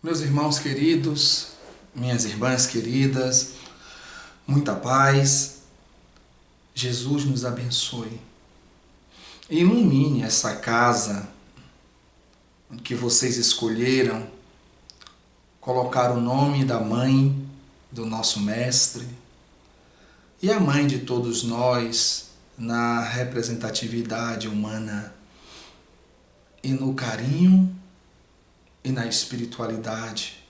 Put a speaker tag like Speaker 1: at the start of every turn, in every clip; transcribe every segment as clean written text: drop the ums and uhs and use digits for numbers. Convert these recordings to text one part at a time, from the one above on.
Speaker 1: Meus irmãos queridos, minhas irmãs queridas, muita paz. Jesus nos abençoe. Ilumine essa casa que vocês escolheram colocar o nome da mãe do nosso mestre e a mãe de todos nós na representatividade humana e no carinho e na espiritualidade,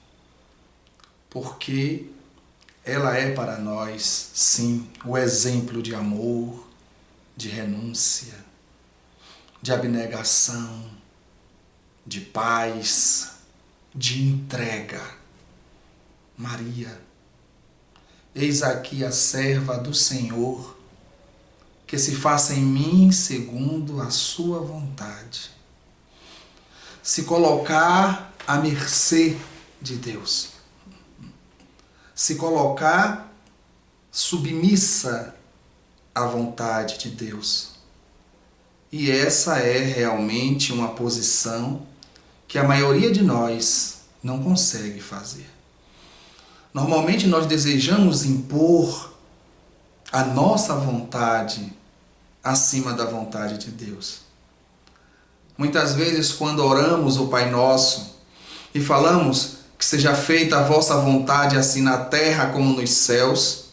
Speaker 1: porque ela é para nós, sim, o exemplo de amor, de renúncia, de abnegação, de paz, de entrega. Maria, eis aqui a serva do Senhor, que se faça em mim segundo a sua vontade. Se colocar à mercê de Deus. Se colocar submissa à vontade de Deus. E essa é realmente uma posição que a maioria de nós não consegue fazer. Normalmente nós desejamos impor a nossa vontade acima da vontade de Deus. Muitas vezes, quando oramos o Pai Nosso e falamos que seja feita a vossa vontade assim na terra como nos céus,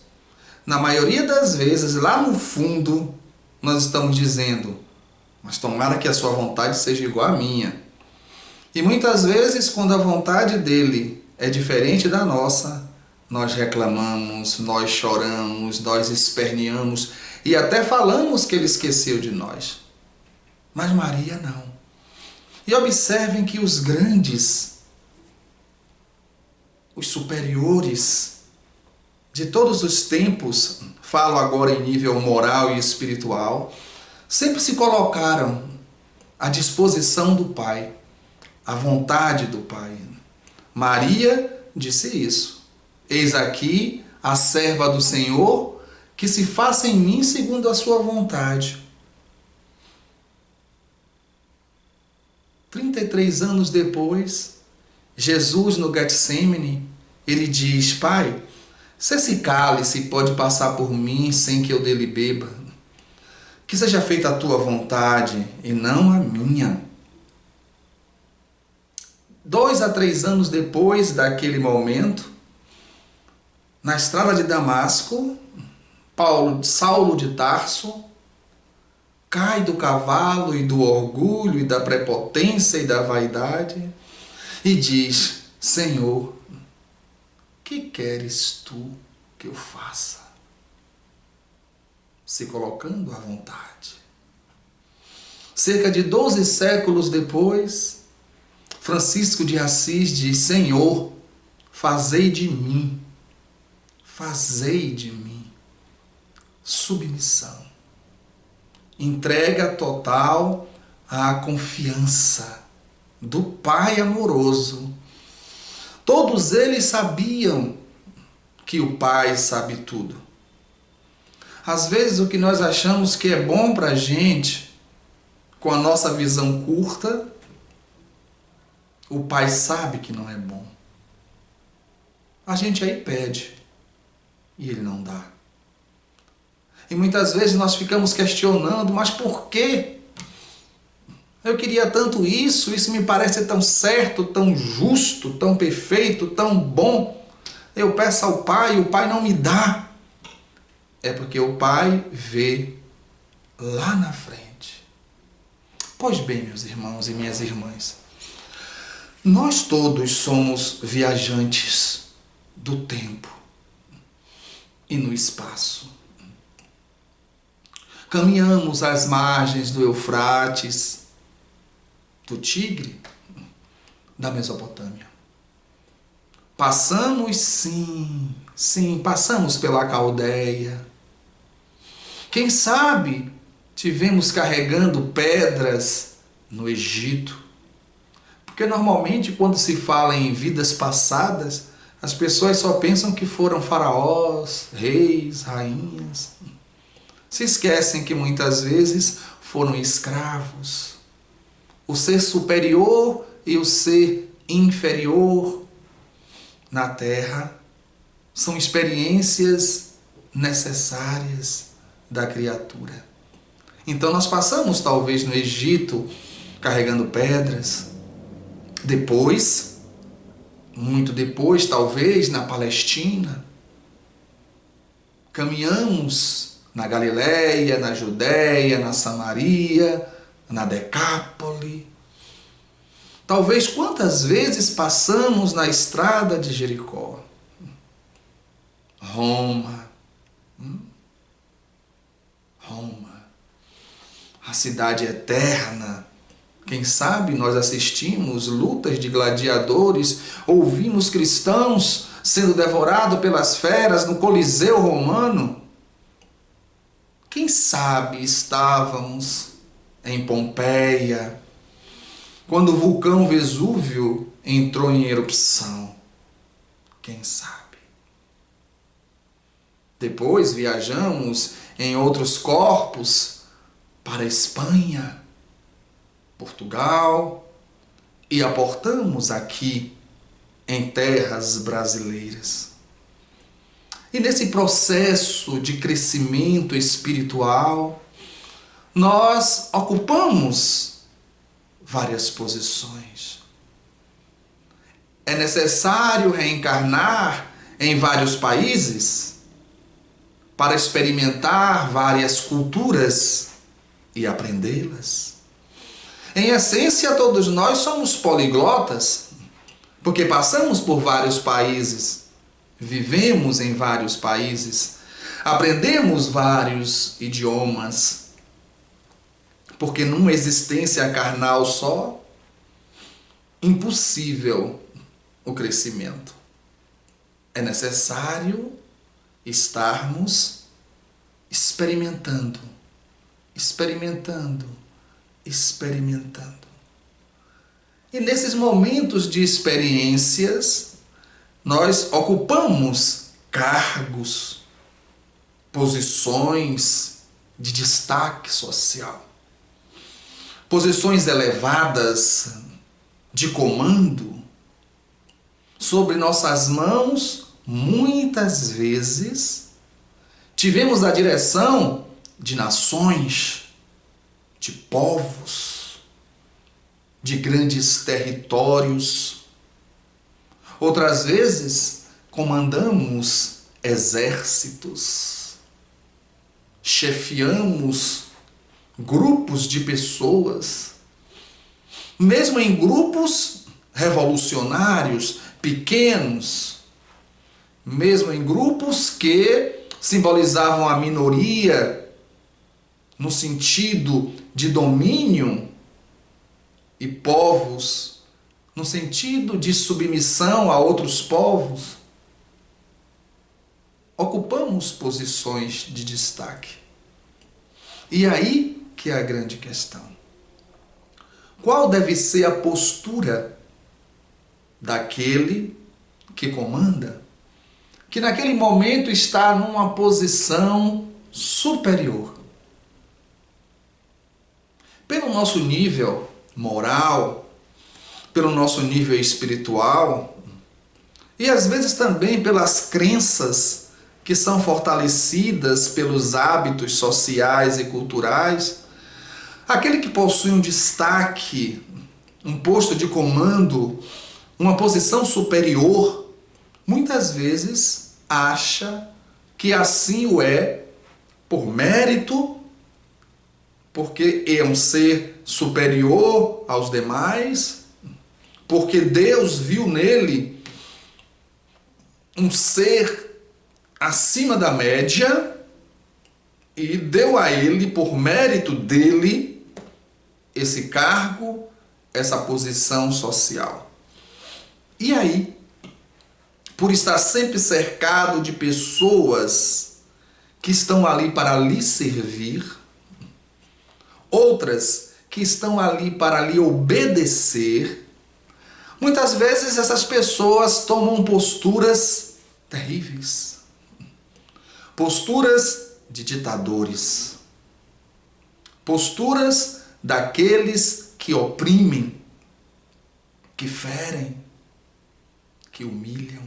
Speaker 1: na maioria das vezes, lá no fundo, nós estamos dizendo, mas tomara que a sua vontade seja igual à minha. E muitas vezes, quando a vontade dele é diferente da nossa, nós reclamamos, nós choramos, nós esperneamos e até falamos que ele esqueceu de nós. Mas Maria não. E observem que os grandes, os superiores de todos os tempos, falo agora em nível moral e espiritual, sempre se colocaram à disposição do Pai, à vontade do Pai. Maria disse isso. Eis aqui a serva do Senhor, que se faça em mim segundo a sua vontade. 33 anos depois, Jesus no Getsêmani, ele diz, Pai, se esse cálice pode passar por mim sem que eu dele beba, que seja feita a tua vontade e não a minha. 2 a 3 anos depois daquele momento, na estrada de Damasco, Saulo de Tarso cai do cavalo e do orgulho e da prepotência e da vaidade e diz, Senhor, que queres tu que eu faça? Se colocando à vontade. Cerca de 12 séculos depois, Francisco de Assis diz, Senhor, fazei de mim submissão. Entrega total à confiança do Pai amoroso. Todos eles sabiam que o Pai sabe tudo. Às vezes o que nós achamos que é bom para a gente, com a nossa visão curta, o Pai sabe que não é bom. A gente aí pede e Ele não dá. E muitas vezes nós ficamos questionando, mas por quê? Eu queria tanto isso me parece tão certo, tão justo, tão perfeito, tão bom. Eu peço ao Pai, o Pai não me dá. É porque o Pai vê lá na frente. Pois bem, meus irmãos e minhas irmãs, nós todos somos viajantes do tempo e no espaço. Caminhamos às margens do Eufrates, do Tigre, da Mesopotâmia. Passamos, passamos pela Caldeia. Quem sabe tivemos carregando pedras no Egito. Porque normalmente quando se fala em vidas passadas, as pessoas só pensam que foram faraós, reis, rainhas. Se esquecem que muitas vezes foram escravos. O ser superior e o ser inferior na terra são experiências necessárias da criatura. Então nós passamos talvez no Egito carregando pedras, depois, muito depois, talvez na Palestina, caminhamos na Galileia, na Judéia, na Samaria, na Decápole. Talvez quantas vezes passamos na estrada de Jericó, Roma, a cidade eterna. Quem sabe nós assistimos lutas de gladiadores, ouvimos cristãos sendo devorados pelas feras no Coliseu Romano. Quem sabe estávamos em Pompeia, quando o vulcão Vesúvio entrou em erupção. Quem sabe? Depois viajamos em outros corpos para a Espanha, Portugal, e aportamos aqui em terras brasileiras. E nesse processo de crescimento espiritual, nós ocupamos várias posições. É necessário reencarnar em vários países para experimentar várias culturas e aprendê-las. Em essência, todos nós somos poliglotas, porque passamos por vários países, vivemos em vários países, aprendemos vários idiomas, porque numa existência carnal só, impossível o crescimento. É necessário estarmos experimentando. E nesses momentos de experiências, nós ocupamos cargos, posições de destaque social, posições elevadas de comando. Sobre nossas mãos, muitas vezes, tivemos a direção de nações, de povos, de grandes territórios. Outras vezes, comandamos exércitos, chefiamos grupos de pessoas, mesmo em grupos revolucionários, pequenos, mesmo em grupos que simbolizavam a minoria no sentido de domínio e povos no sentido de submissão a outros povos. Ocupamos posições de destaque. E aí que é a grande questão. Qual deve ser a postura daquele que comanda, que naquele momento está numa posição superior? Pelo nosso nível moral, pelo nosso nível espiritual, e às vezes também pelas crenças que são fortalecidas pelos hábitos sociais e culturais, aquele que possui um destaque, um posto de comando, uma posição superior, muitas vezes acha que assim o é por mérito, porque é um ser superior aos demais, porque Deus viu nele um ser acima da média e deu a ele, por mérito dele, esse cargo, essa posição social. E aí, por estar sempre cercado de pessoas que estão ali para lhe servir, outras que estão ali para lhe obedecer, muitas vezes essas pessoas tomam posturas terríveis, posturas de ditadores, posturas daqueles que oprimem, que ferem, que humilham.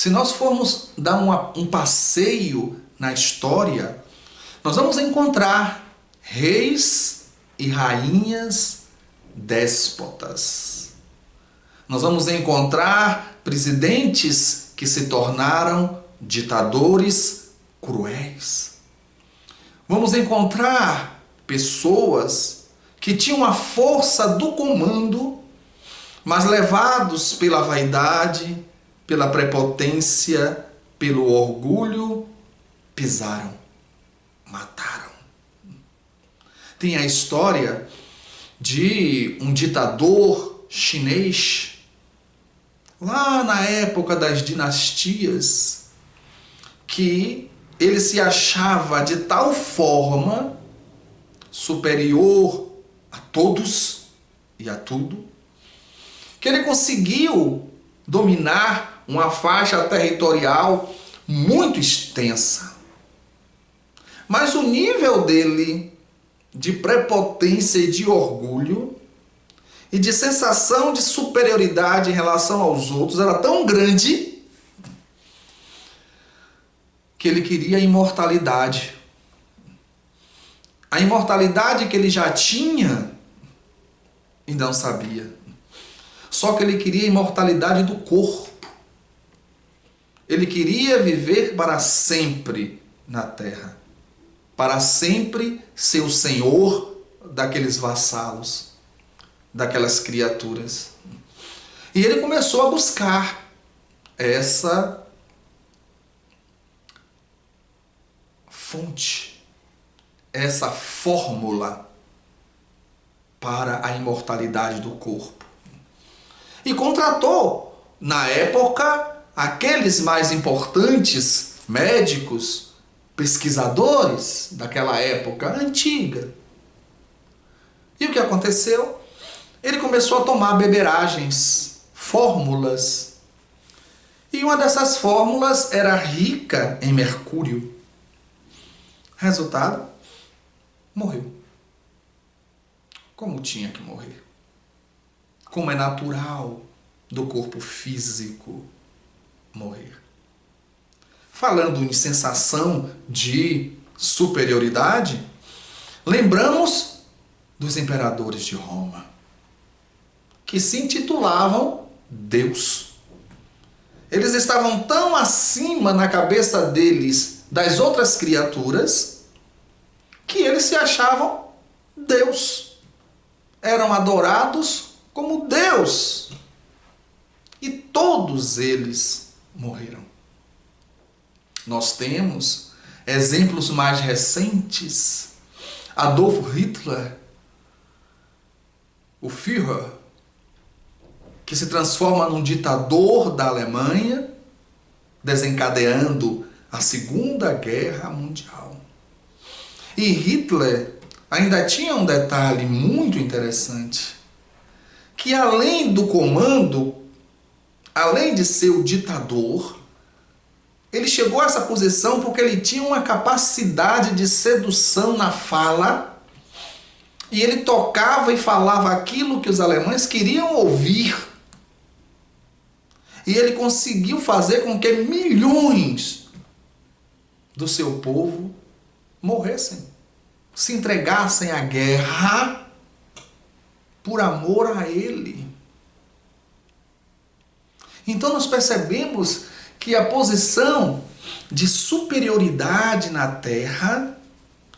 Speaker 1: Se nós formos dar um passeio na história, nós vamos encontrar reis e rainhas déspotas. Nós vamos encontrar presidentes que se tornaram ditadores cruéis. Vamos encontrar pessoas que tinham a força do comando, mas levados pela vaidade, pela prepotência, pelo orgulho, pisaram, mataram. Tem a história de um ditador chinês, lá na época das dinastias, que ele se achava de tal forma superior a todos e a tudo, que ele conseguiu dominar uma faixa territorial muito extensa. Mas o nível dele de prepotência e de orgulho e de sensação de superioridade em relação aos outros era tão grande que ele queria a imortalidade. A imortalidade que ele já tinha e não sabia. Só que ele queria a imortalidade do corpo. Ele queria viver para sempre na terra. Para sempre ser o senhor daqueles vassalos, daquelas criaturas. E ele começou a buscar essa fonte, essa fórmula para a imortalidade do corpo. E contratou, na época, aqueles mais importantes médicos, pesquisadores daquela época antiga. E o que aconteceu? Ele começou a tomar beberagens, fórmulas. E uma dessas fórmulas era rica em mercúrio. Resultado? Morreu. Como tinha que morrer. Como é natural do corpo físico morrer. Falando em sensação de superioridade, lembramos dos imperadores de Roma, que se intitulavam Deus. Eles estavam tão acima na cabeça deles das outras criaturas que eles se achavam Deus. Eram adorados como Deus. E todos eles morreram. Nós temos exemplos mais recentes. Adolf Hitler, o Führer, que se transforma num ditador da Alemanha, desencadeando a Segunda Guerra Mundial. E Hitler ainda tinha um detalhe muito interessante, que além do comando, além de ser o ditador, ele chegou a essa posição porque ele tinha uma capacidade de sedução na fala e ele tocava e falava aquilo que os alemães queriam ouvir. E ele conseguiu fazer com que milhões do seu povo morressem, se entregassem à guerra por amor a ele. Então nós percebemos que a posição de superioridade na terra,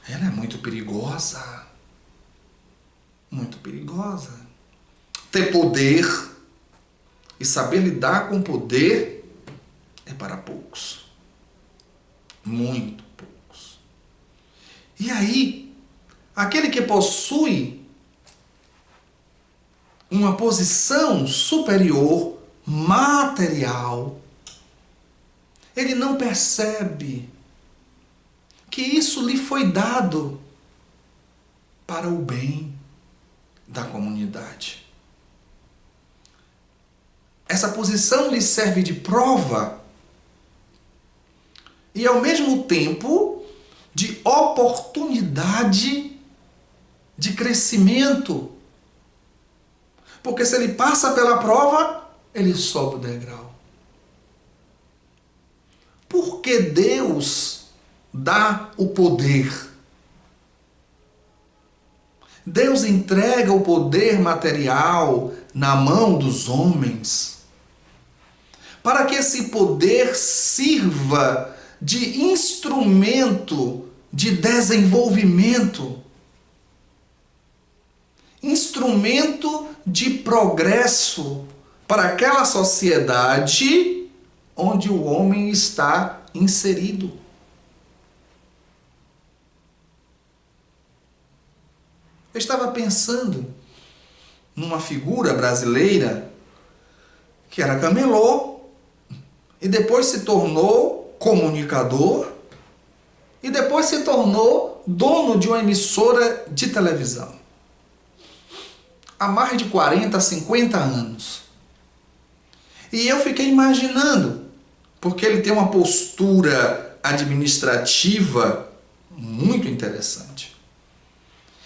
Speaker 1: ela é muito perigosa. Muito perigosa. Ter poder e saber lidar com poder é para poucos. Muito poucos. E aí, aquele que possui uma posição superior, material, ele não percebe que isso lhe foi dado para o bem da comunidade. Essa posição lhe serve de prova e, ao mesmo tempo, de oportunidade de crescimento. Porque se ele passa pela prova, ele sobe o degrau. que Deus dá o poder. Deus entrega o poder material na mão dos homens para que esse poder sirva de instrumento de desenvolvimento, instrumento de progresso para aquela sociedade onde o homem está inserido. Eu estava pensando numa figura brasileira que era camelô e depois se tornou comunicador e depois se tornou dono de uma emissora de televisão. Há mais de 40, 50 anos. E eu fiquei imaginando, porque ele tem uma postura administrativa muito interessante.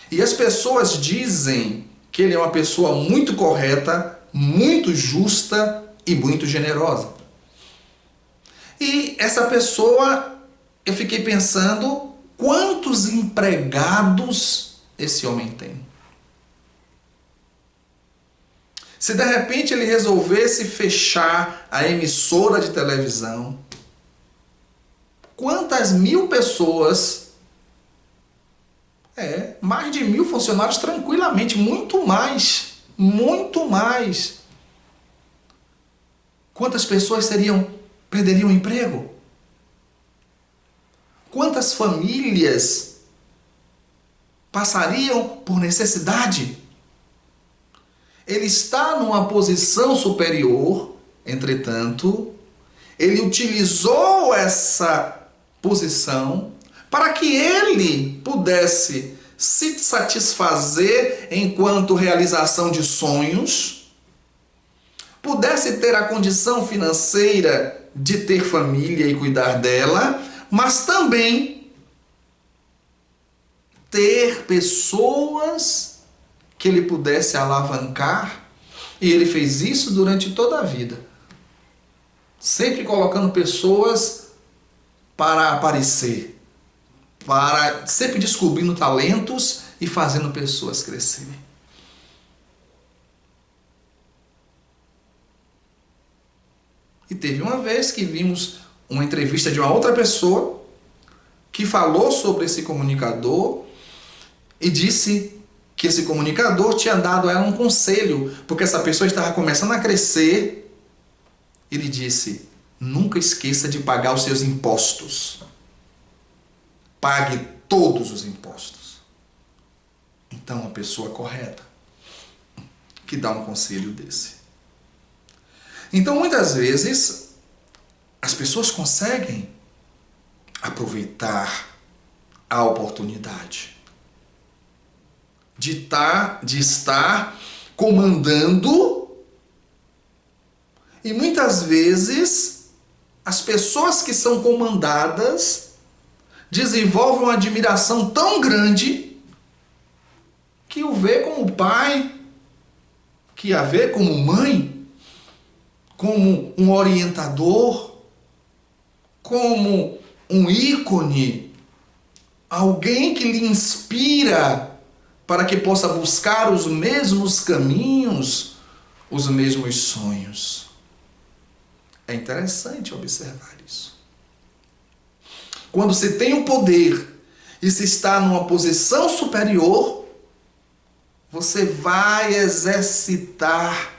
Speaker 1: E as pessoas dizem que ele é uma pessoa muito correta, muito justa e muito generosa. E essa pessoa, eu fiquei pensando, quantos empregados esse homem tem? Se de repente ele resolvesse fechar a emissora de televisão, quantas mil pessoas... mais de 1.000 funcionários tranquilamente, muito mais, muito mais. Quantas pessoas perderiam o emprego? Quantas famílias passariam por necessidade? Ele está numa posição superior, entretanto, ele utilizou essa posição para que ele pudesse se satisfazer enquanto realização de sonhos, pudesse ter a condição financeira de ter família e cuidar dela, mas também ter pessoas que ele pudesse alavancar, e ele fez isso durante toda a vida, sempre colocando pessoas para aparecer, sempre descobrindo talentos e fazendo pessoas crescerem. E teve uma vez que vimos uma entrevista de uma outra pessoa que falou sobre esse comunicador e disse que esse comunicador tinha dado a ela um conselho, porque essa pessoa estava começando a crescer. Ele disse: nunca esqueça de pagar os seus impostos. Pague todos os impostos. Então, uma pessoa correta que dá um conselho desse. Então, muitas vezes, as pessoas conseguem aproveitar a oportunidade de estar comandando, e muitas vezes as pessoas que são comandadas desenvolvem uma admiração tão grande que o vê como pai, que a vê como mãe, como um orientador, como um ícone, alguém que lhe inspira para que possa buscar os mesmos caminhos, os mesmos sonhos. É interessante observar isso. Quando se tem o poder e se está numa posição superior, você vai exercitar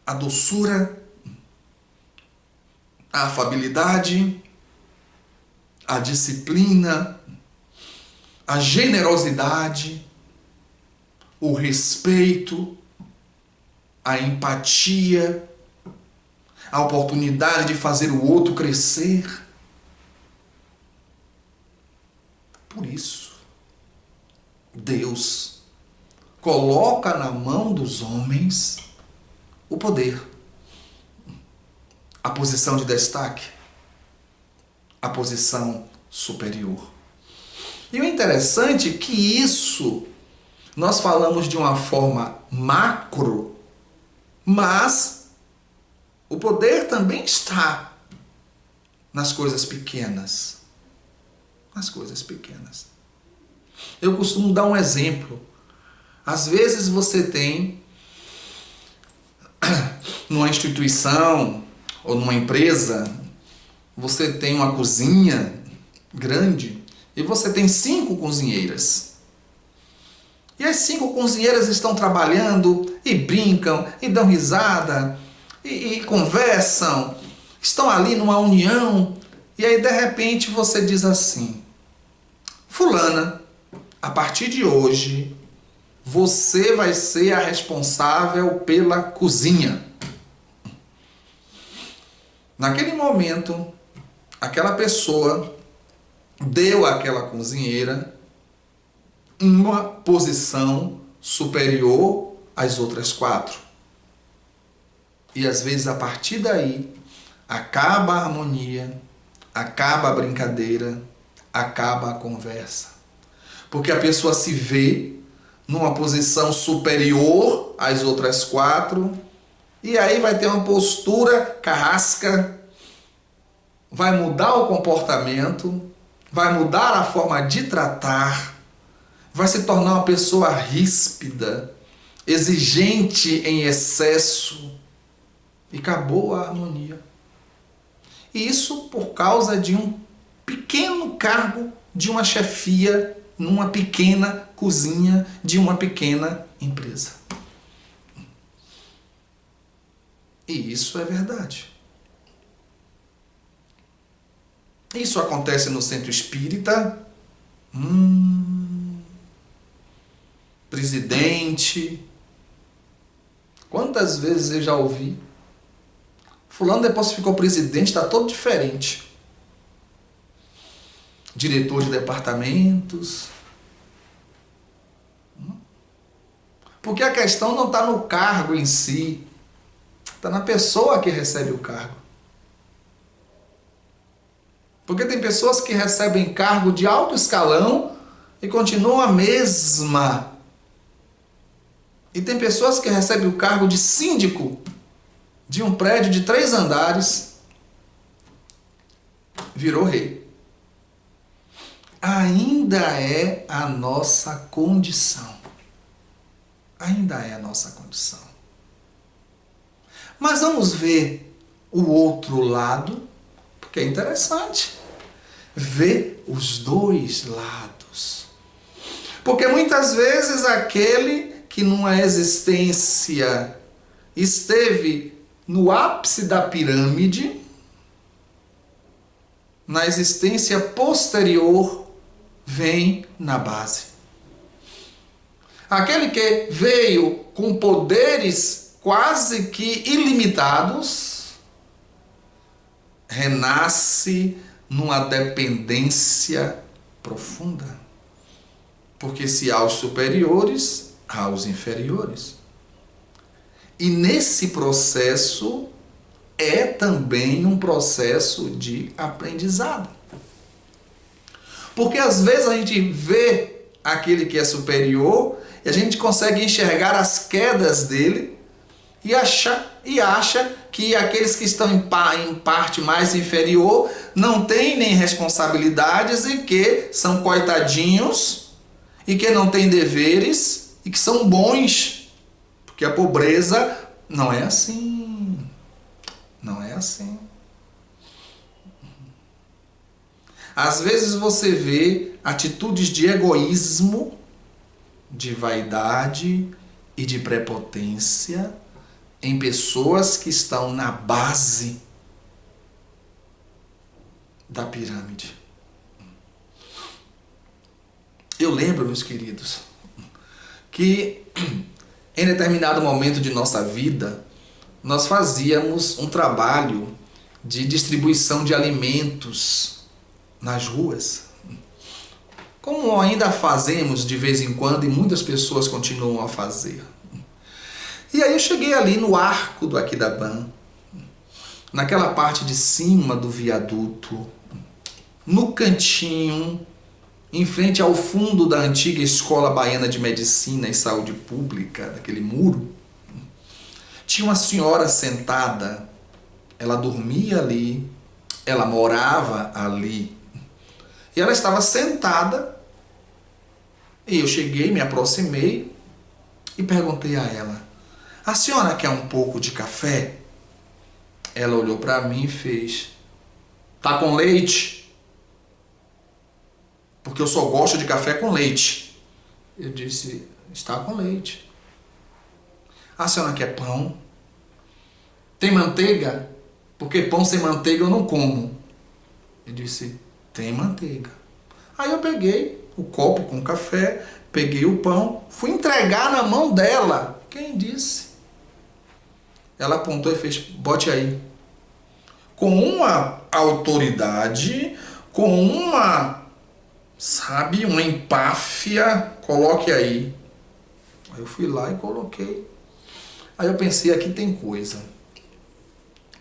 Speaker 1: a doçura, a afabilidade, a disciplina, a generosidade, o respeito, a empatia, a oportunidade de fazer o outro crescer. Por isso, Deus coloca na mão dos homens o poder, a posição de destaque, a posição superior. E o interessante é que isso nós falamos de uma forma macro, mas o poder também está nas coisas pequenas. Nas coisas pequenas. Eu costumo dar um exemplo. Às vezes você tem, numa instituição ou numa empresa, você tem uma cozinha grande e você tem 5 cozinheiras. E as 5 cozinheiras estão trabalhando e brincam e dão risada e conversam, estão ali numa união. E aí de repente você diz assim: fulana, a partir de hoje você vai ser a responsável pela cozinha. Naquele momento, aquela pessoa deu àquela cozinheira uma posição superior às outras 4. E às vezes a partir daí acaba a harmonia, acaba a brincadeira, acaba a conversa. Porque a pessoa se vê numa posição superior às outras 4 e aí vai ter uma postura carrasca, vai mudar o comportamento, vai mudar a forma de tratar, vai se tornar uma pessoa ríspida, exigente em excesso, e acabou a harmonia. E isso por causa de um pequeno cargo de uma chefia numa pequena cozinha de uma pequena empresa. E isso é verdade. Isso acontece no centro espírita. Presidente. Quantas vezes eu já ouvi? Fulano depois que ficou presidente está todo diferente. Diretor de departamentos. Porque a questão não está no cargo em si. Está na pessoa que recebe o cargo. Porque tem pessoas que recebem cargo de alto escalão e continuam a mesma. E tem pessoas que recebem o cargo de síndico de um prédio de 3 andares, virou rei. Ainda é a nossa condição. Ainda é a nossa condição. Mas vamos ver o outro lado, porque é interessante ver os 2 lados. Porque muitas vezes aquele que numa existência esteve no ápice da pirâmide, na existência posterior, vem na base. Aquele que veio com poderes quase que ilimitados, renasce numa dependência profunda. Porque se há os superiores, há os inferiores. E nesse processo é também um processo de aprendizado. Porque às vezes a gente vê aquele que é superior e a gente consegue enxergar as quedas dele e acha que aqueles que estão em parte mais inferior não têm nem responsabilidades e que são coitadinhos e que não têm deveres e que são bons. Porque a pobreza não é assim. Não é assim. Às vezes você vê atitudes de egoísmo, de vaidade e de prepotência em pessoas que estão na base da pirâmide. Eu lembro, meus queridos, que em determinado momento de nossa vida, nós fazíamos um trabalho de distribuição de alimentos nas ruas. Como ainda fazemos de vez em quando e muitas pessoas continuam a fazer. E aí eu cheguei ali no arco do Aquidauã, naquela parte de cima do viaduto, no cantinho, em frente ao fundo da antiga Escola Baiana de Medicina e Saúde Pública, daquele muro, tinha uma senhora sentada, ela dormia ali, ela morava ali. E ela estava sentada, e eu cheguei, me aproximei e perguntei a ela: a senhora quer um pouco de café? Ela olhou para mim e fez: tá com leite? Porque eu só gosto de café com leite. Eu disse: está com leite. A senhora quer pão? Tem manteiga? Porque pão sem manteiga eu não como. Eu disse: tem manteiga. Aí eu peguei o copo com café, peguei o pão, fui entregar na mão dela. Quem disse? Ela apontou e fez: bote aí. Com uma autoridade, com uma, sabe, uma empáfia, coloque aí. Aí eu fui lá e coloquei. Aí eu pensei: aqui tem coisa.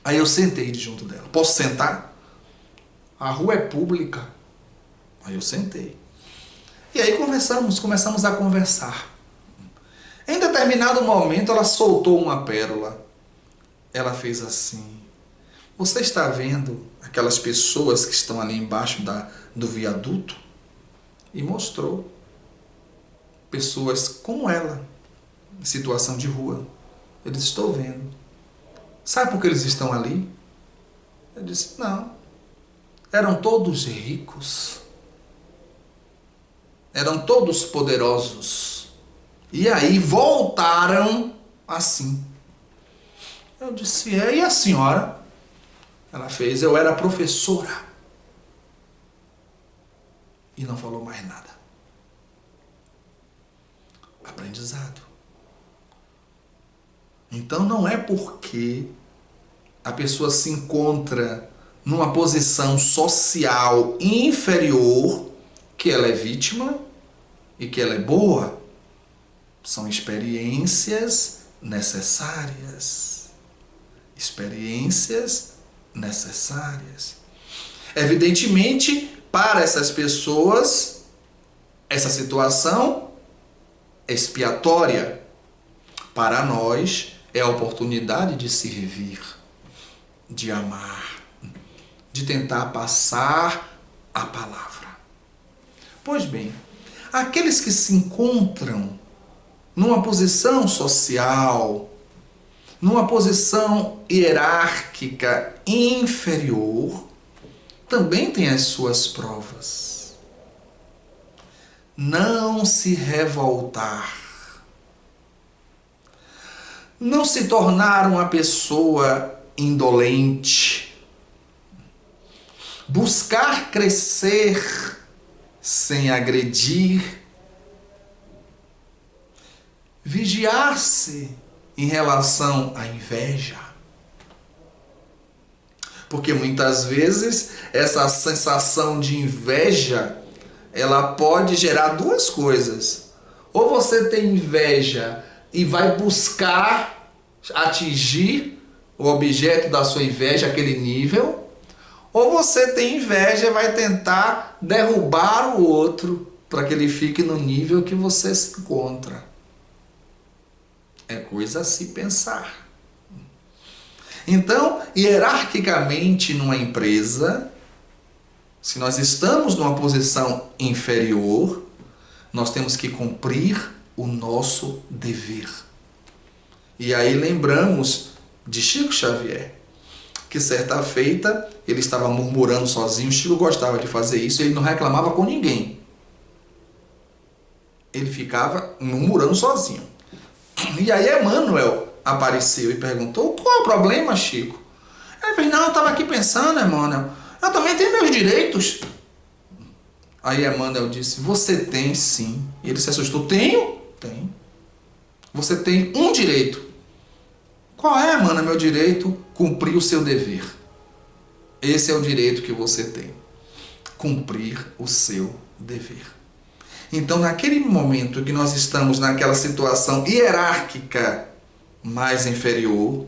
Speaker 1: Aí eu sentei junto dela. Posso sentar? A rua é pública. Aí eu sentei. E aí começamos a conversar. Em determinado momento ela soltou uma pérola. Ela fez assim: você está vendo aquelas pessoas que estão ali embaixo do viaduto? E mostrou pessoas como ela, em situação de rua. Eu disse: estou vendo. Sabe por que eles estão ali? Eu disse: não. Eram todos ricos. Eram todos poderosos. E aí voltaram assim. Eu disse: e a senhora? Ela fez: eu era professora. E não falou mais nada. Aprendizado. Então não é porque a pessoa se encontra numa posição social inferior que ela é vítima e que ela é boa. São experiências necessárias. Experiências necessárias. Evidentemente, para essas pessoas, essa situação é expiatória. Para nós, é a oportunidade de servir, de amar, de tentar passar a palavra. Pois bem, aqueles que se encontram numa posição social, numa posição hierárquica inferior, também têm as suas provas. Não se revoltar. Não se tornar uma pessoa indolente. Buscar crescer sem agredir. Vigiar-se em relação à inveja. Porque muitas vezes essa sensação de inveja, ela pode gerar duas coisas. Ou você tem inveja e vai buscar atingir o objeto da sua inveja, aquele nível, ou você tem inveja e vai tentar derrubar o outro para que ele fique no nível que você se encontra. É coisa a se pensar. Então, hierarquicamente numa empresa, se nós estamos numa posição inferior, nós temos que cumprir o nosso dever. E aí lembramos de Chico Xavier, que certa feita ele estava murmurando sozinho. Chico gostava de fazer isso, ele não reclamava com ninguém. Ele ficava murmurando sozinho. E aí Emmanuel apareceu e perguntou: qual é o problema, Chico? Ele fez: não, eu estava aqui pensando, Emmanuel, eu também tenho meus direitos. Aí Emmanuel disse: você tem sim. E ele se assustou: tenho? Tem. Você tem um direito. Qual é, Emmanuel, meu direito? Cumprir o seu dever. Esse é o direito que você tem. Cumprir o seu dever. Então, naquele momento que nós estamos naquela situação hierárquica mais inferior,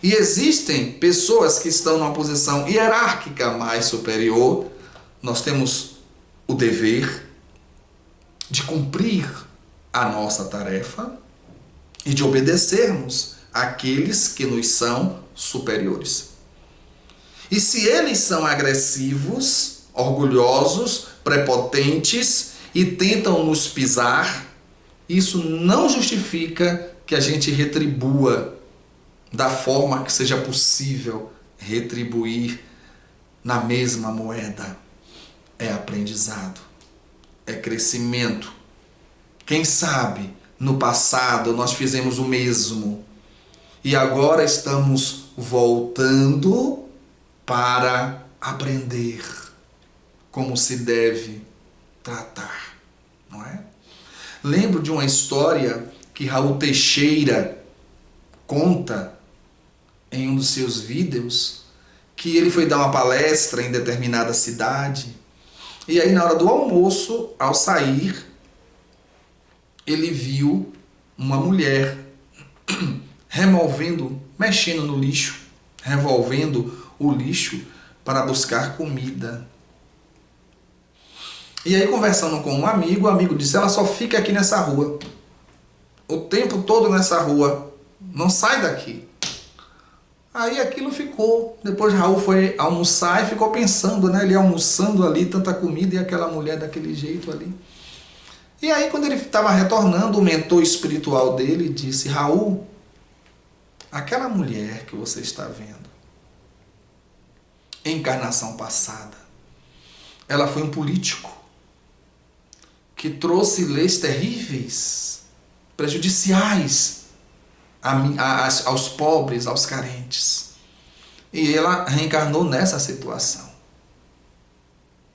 Speaker 1: e existem pessoas que estão numa posição hierárquica mais superior, nós temos o dever de cumprir a nossa tarefa e de obedecermos àqueles que nos são superiores. E se eles são agressivos, orgulhosos, prepotentes e tentam nos pisar, isso não justifica que a gente retribua da forma que seja possível retribuir na mesma moeda. É aprendizado, é crescimento. Quem sabe no passado nós fizemos o mesmo e agora estamos voltando para aprender como se deve tratar, não é? Lembro de uma história que Raul Teixeira conta em um dos seus vídeos, que ele foi dar uma palestra em determinada cidade, e aí na hora do almoço, ao sair, ele viu uma mulher mexendo no lixo, revolvendo o lixo para buscar comida. E aí, conversando com um amigo, o amigo disse: ela só fica aqui nessa rua, o tempo todo nessa rua, não sai daqui. Aí aquilo ficou. Depois Raul foi almoçar e ficou pensando, né? Ele almoçando ali, tanta comida e aquela mulher daquele jeito ali. E aí, quando ele estava retornando, o mentor espiritual dele disse: Raul, aquela mulher que você está vendo, encarnação passada, ela foi um político que trouxe leis terríveis, prejudiciais aos pobres, aos carentes. E ela reencarnou nessa situação.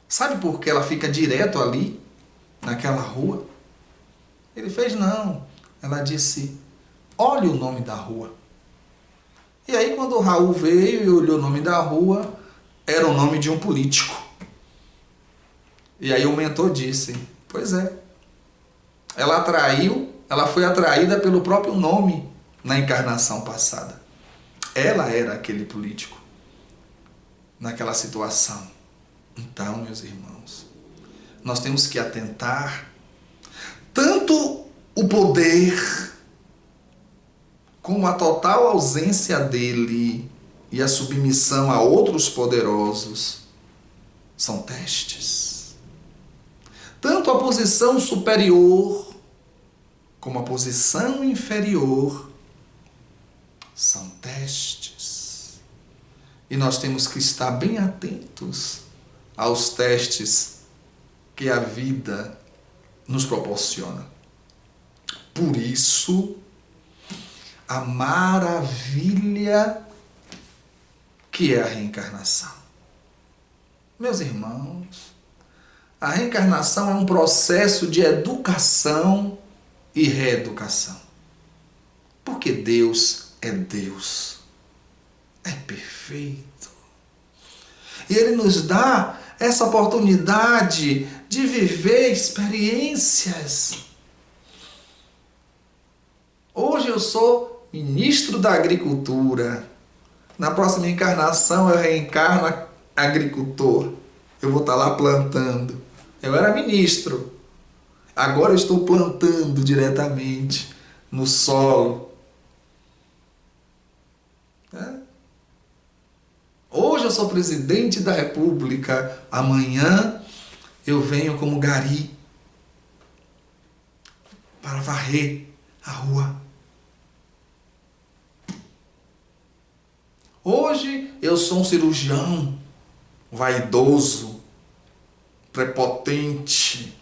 Speaker 1: Sabe por que ela fica direto ali, naquela rua? Ele fez não. Ela disse: olhe o nome da rua. E aí quando o Raul veio e olhou o nome da rua, era o nome de um político. E aí o mentor disse: pois é. Ela foi atraída pelo próprio nome na encarnação passada. Ela era aquele político naquela situação. Então, meus irmãos, nós temos que atentar tanto o poder como a total ausência dele e a submissão a outros poderosos são testes. Tanto a posição superior como a posição inferior são testes. E nós temos que estar bem atentos aos testes que a vida nos proporciona. Por isso, a maravilha que é a reencarnação. Meus irmãos, a reencarnação é um processo de educação e reeducação. Porque Deus é Deus. É perfeito. E Ele nos dá essa oportunidade de viver experiências. Hoje eu sou ministro da Agricultura. Na próxima encarnação eu reencarno agricultor. Eu vou estar lá plantando. Eu era ministro. Agora eu estou plantando diretamente no solo. Hoje eu sou presidente da República. Amanhã eu venho como gari para varrer a rua. Hoje eu sou um cirurgião vaidoso, prepotente,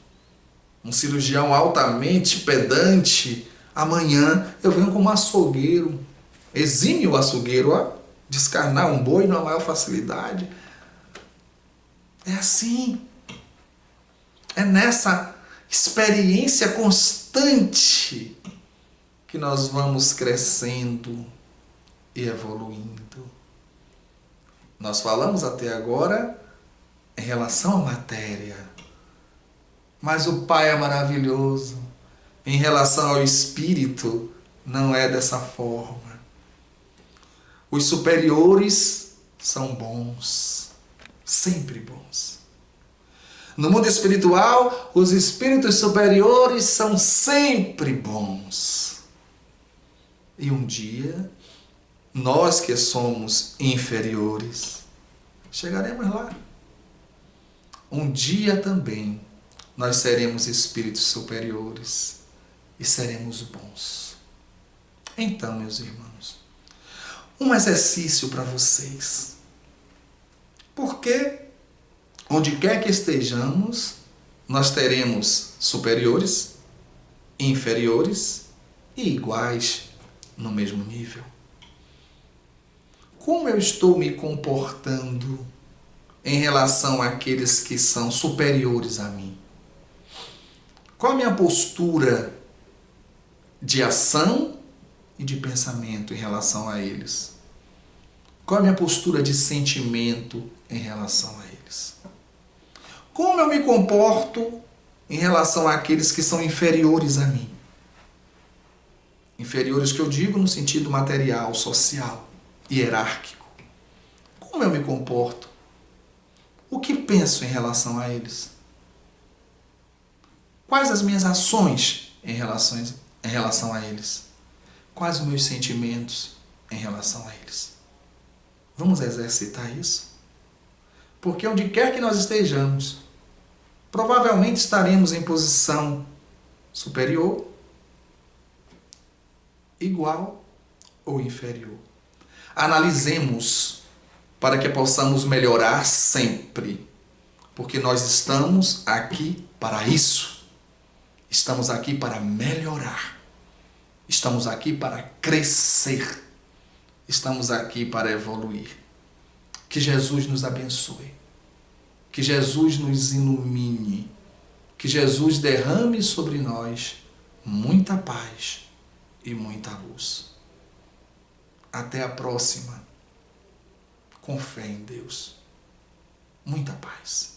Speaker 1: um cirurgião altamente pedante. Amanhã eu venho como açougueiro, exímio açougueiro, a descarnar um boi numa maior facilidade. É assim. É nessa experiência constante que nós vamos crescendo e evoluindo. Nós falamos até agora em relação à matéria, mas o Pai é maravilhoso. Em relação ao espírito, não é dessa forma. Os superiores são bons, sempre bons. No mundo espiritual, os espíritos superiores são sempre bons. E um dia, nós que somos inferiores, Chegaremos lá. Um dia também nós seremos espíritos superiores e seremos bons. Então, meus irmãos, um exercício para vocês. Porque onde quer que estejamos, nós teremos superiores, inferiores e iguais no mesmo nível. Como eu estou me comportando em relação àqueles que são superiores a mim? Qual a minha postura de ação e de pensamento em relação a eles? Qual a minha postura de sentimento em relação a eles? Como eu me comporto em relação àqueles que são inferiores a mim? Inferiores que eu digo no sentido material, social, hierárquico. Como eu me comporto? O que penso em relação a eles? Quais as minhas ações em relação a eles? Quais os meus sentimentos em relação a eles? Vamos exercitar isso? Porque onde quer que nós estejamos, provavelmente estaremos em posição superior, igual ou inferior. Analisemos para que possamos melhorar sempre, porque nós estamos aqui para isso. Estamos aqui para melhorar. Estamos aqui para crescer. Estamos aqui para evoluir. Que Jesus nos abençoe. Que Jesus nos ilumine. Que Jesus derrame sobre nós muita paz e muita luz. Até a próxima. Com fé em Deus. Muita paz.